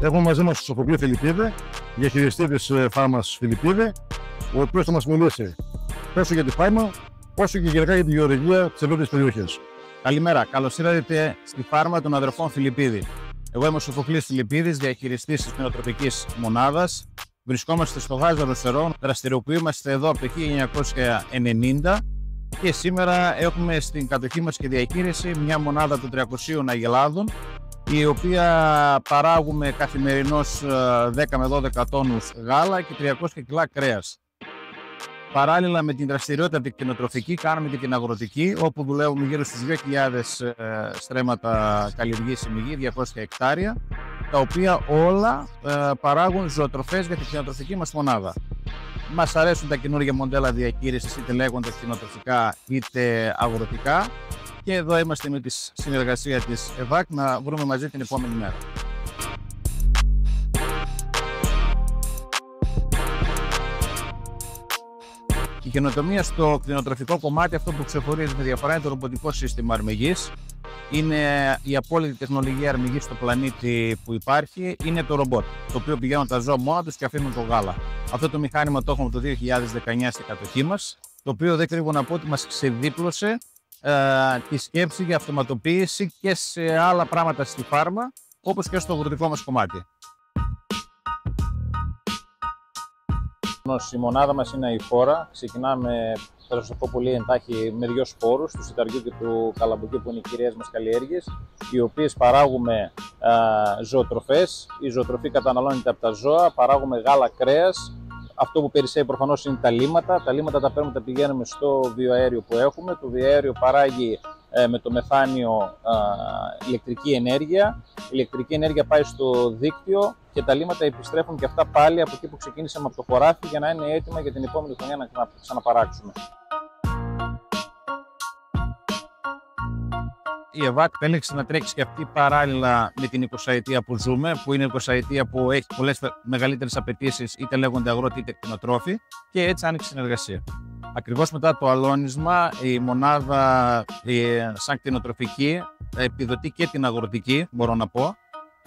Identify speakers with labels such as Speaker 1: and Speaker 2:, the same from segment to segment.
Speaker 1: Έχουμε μαζί μας τον Σοφοκλή Φιλιππίδη, διαχειριστή της φάρμας Φιλιππίδη, ο οποίος θα μας μιλήσει τόσο για τη φάρμα, όσο και γενικά για τη γεωργία της ευρύτερης περιοχής.
Speaker 2: Καλημέρα, καλώς ήρθατε στη φάρμα των αδερφών Φιλιππίδη. Εγώ είμαι ο Σοφοκλής Φιλιππίδης, διαχειριστής της κτηνοτροφικής μονάδας. Βρισκόμαστε στο Γάζαρο Σερών, δραστηριοποιούμαστε εδώ από το 1990 και σήμερα έχουμε στην κατοχή μας και διαχείριση μια μονάδα των 300 αγελάδων, η οποία παράγουμε καθημερινώς 10 με 12 τόνους γάλα και 300 κιλά κρέας. Παράλληλα με την δραστηριότητα την κτηνοτροφική κάνουμε και την αγροτική, όπου δουλεύουμε γύρω στις 2.000 στρέμματα καλλιεργήσιμη γη, 200 εκτάρια, τα οποία όλα παράγουν ζωοτροφές για την κτηνοτροφική μας μονάδα. Μας αρέσουν τα καινούργια μοντέλα διαχείρισης, είτε λέγονται κτηνοτροφικά είτε αγροτικά, και εδώ είμαστε με τη συνεργασία της ΕΒΑΚ να βρούμε μαζί την επόμενη μέρα. Η καινοτομία στο κτηνοτροφικό κομμάτι, αυτό που ξεχωρίζει με διαφορά, είναι το ρομποτικό σύστημα αρμιγής. Είναι η απόλυτη τεχνολογία αρμιγής στο πλανήτη που υπάρχει. Είναι το ρομπότ, το οποίο πηγαίνουν τα ζώα μόνα τους και αφήνουν το γάλα. Αυτό το μηχάνημα το έχουμε το 2019 στην κατοχή μας, το οποίο δεν κρύβω να πω ότι μας ξεδίπλωσε τη σκέψη για αυτοματοποίηση και σε άλλα πράγματα στη φάρμα, όπως και στο αγροτικό μας κομμάτι. Η μονάδα μας είναι αηφόρα. Ξεκινάμε, θα σας το πω πολύ εντάχει, με δύο σπόρους, του σιταριού και του καλαμποκιού, που είναι οι κυρίες μας καλλιέργειες, οι οποίες παράγουμε ζωοτροφές. Η ζωοτροφή καταναλώνεται από τα ζώα, παράγουμε γάλα, κρέας. Αυτό που περισσεύει προφανώς είναι τα λίμματα. Τα λίμματα τα παίρνουμε, τα πηγαίνουμε στο βιοαέριο που έχουμε. Το βιοαέριο παράγει με το μεθάνιο ηλεκτρική ενέργεια. Η ηλεκτρική ενέργεια πάει στο δίκτυο και τα λίμματα επιστρέφουν και αυτά πάλι από εκεί που ξεκίνησαμε από το χωράφι, για να είναι έτοιμα για την επόμενη χρονιά να ξαναπαράξουμε. Η ΕΒΑΚ επέλεξε να τρέξει και αυτή παράλληλα με την 20ετία που ζούμε, που είναι 20ετία που έχει πολλές μεγαλύτερες απαιτήσεις, είτε λέγονται αγρότη είτε κτηνοτρόφοι, και έτσι άνοιξε συνεργασία. Ακριβώς μετά το αλώνισμα, η μονάδα σαν κτηνοτροφική επιδοτεί και την αγροτική, μπορώ να πω.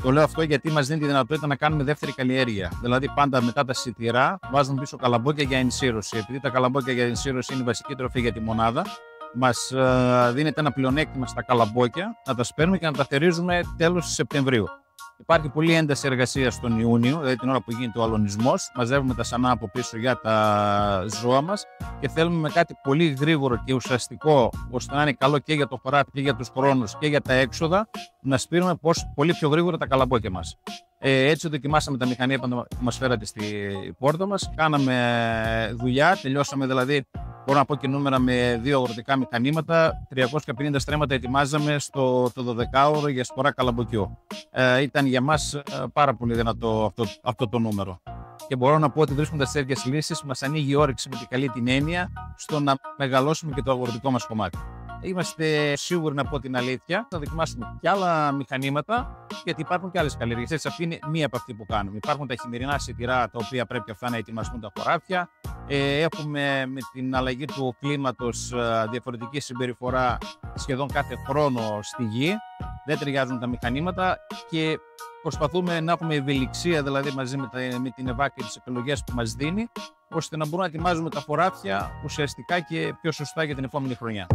Speaker 2: Το λέω αυτό γιατί μας δίνει τη δυνατότητα να κάνουμε δεύτερη καλλιέργεια. Δηλαδή, πάντα μετά τα σιτηρά βάζουμε πίσω καλαμπόκια για ενσύρωση. Επειδή τα καλαμπόκια για ενσύρωση είναι η βασική τροφή για τη μονάδα, μας δίνεται ένα πλεονέκτημα στα καλαμπόκια να τα σπέρνουμε και να τα θερίζουμε τέλος Σεπτεμβρίου. Υπάρχει πολλή ένταση εργασίας τον Ιούνιο, δηλαδή την ώρα που γίνεται ο αλωνισμός. Μαζεύουμε τα σανά από πίσω για τα ζώα μας και θέλουμε με κάτι πολύ γρήγορο και ουσιαστικό, ώστε να είναι καλό και για το χωράφι και για τους χρόνους και για τα έξοδα, να σπείρουμε πολύ πιο γρήγορα τα καλαμπόκια μας. Έτσι δοκιμάσαμε τα μηχανία που μας φέρατε στη πόρτα μας. Κάναμε δουλειά, τελειώσαμε δηλαδή. Μπορώ να πω και νούμερα με δύο αγροτικά μηχανήματα, 350 στρέμματα ετοιμάζαμε στο 12ωρο για σπορά καλαμποκιού. Ήταν για μας πάρα πολύ δυνατό αυτό το νούμερο. Και μπορώ να πω ότι βρίσκοντας τέτοιες λύσεις μας ανοίγει η όρεξη με την καλή την έννοια στο να μεγαλώσουμε και το αγροτικό μας κομμάτι. Είμαστε σίγουροι, να πω την αλήθεια, θα δοκιμάσουμε και άλλα μηχανήματα, γιατί υπάρχουν και άλλες καλλιέργειες. Έτσι, αυτή είναι μία από αυτή που κάνουμε. Υπάρχουν τα χειμερινά σιτηρά, τα οποία πρέπει αυτά να ετοιμαστούν τα χωράφια. Έχουμε με την αλλαγή του κλίματος διαφορετική συμπεριφορά σχεδόν κάθε χρόνο στη γη. Δεν ταιριάζουν τα μηχανήματα και προσπαθούμε να έχουμε ευελιξία, δηλαδή μαζί με την ΕΒΑΚ και τις επιλογές που μας δίνει, ώστε να μπορούμε να ετοιμάζουμε τα χωράφια ουσιαστικά και πιο σωστά για την επόμενη χρονιά.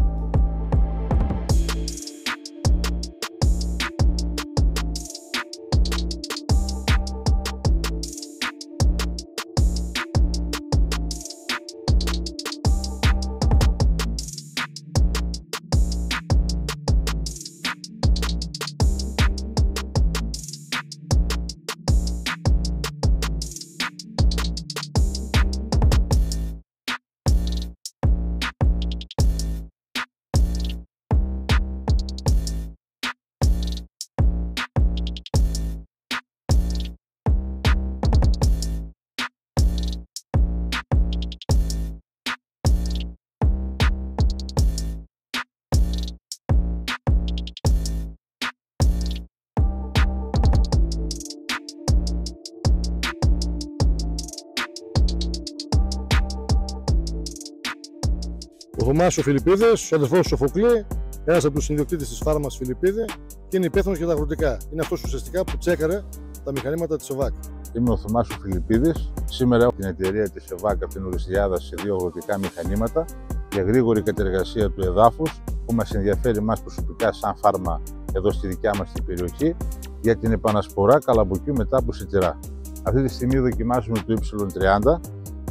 Speaker 1: Ο Θωμάς ο Φιλιππίδης, ο αδερφός του Σοφοκλή, ένας από τους ιδιοκτήτες της φάρμας Φιλιππίδη, και είναι υπεύθυνος για τα αγροτικά. Είναι αυτός ουσιαστικά που τσέκαρε τα μηχανήματα της ΕΒΑΚ.
Speaker 3: Είμαι ο Θωμάς Φιλιππίδης. Σήμερα έχω την εταιρεία της ΕΒΑΚ από την Ορυσιάδα σε 2 αγροτικά μηχανήματα για γρήγορη κατεργασία του εδάφους που μας ενδιαφέρει εμάς προσωπικά σαν φάρμα εδώ στη δικιά μας την περιοχή για την επανασπορά καλαμποκιού μετά από σιτηρά. Αυτή τη στιγμή δοκιμάζουμε το Y30,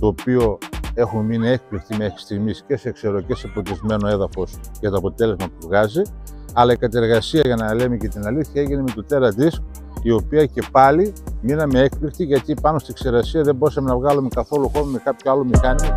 Speaker 3: το οποίο έχουμε μείνει έκπληκτοι μέχρι στιγμής και σε ξερό και σε ποτισμένο έδαφος για το αποτέλεσμα που βγάζει. Αλλά η κατεργασία, για να λέμε και την αλήθεια, έγινε με το Terra Disc, η οποία και πάλι μείναμε έκπληκτοι γιατί πάνω στη ξερασία δεν μπορούσαμε να βγάλουμε καθόλου χώμα με κάποιο άλλο μηχάνημα.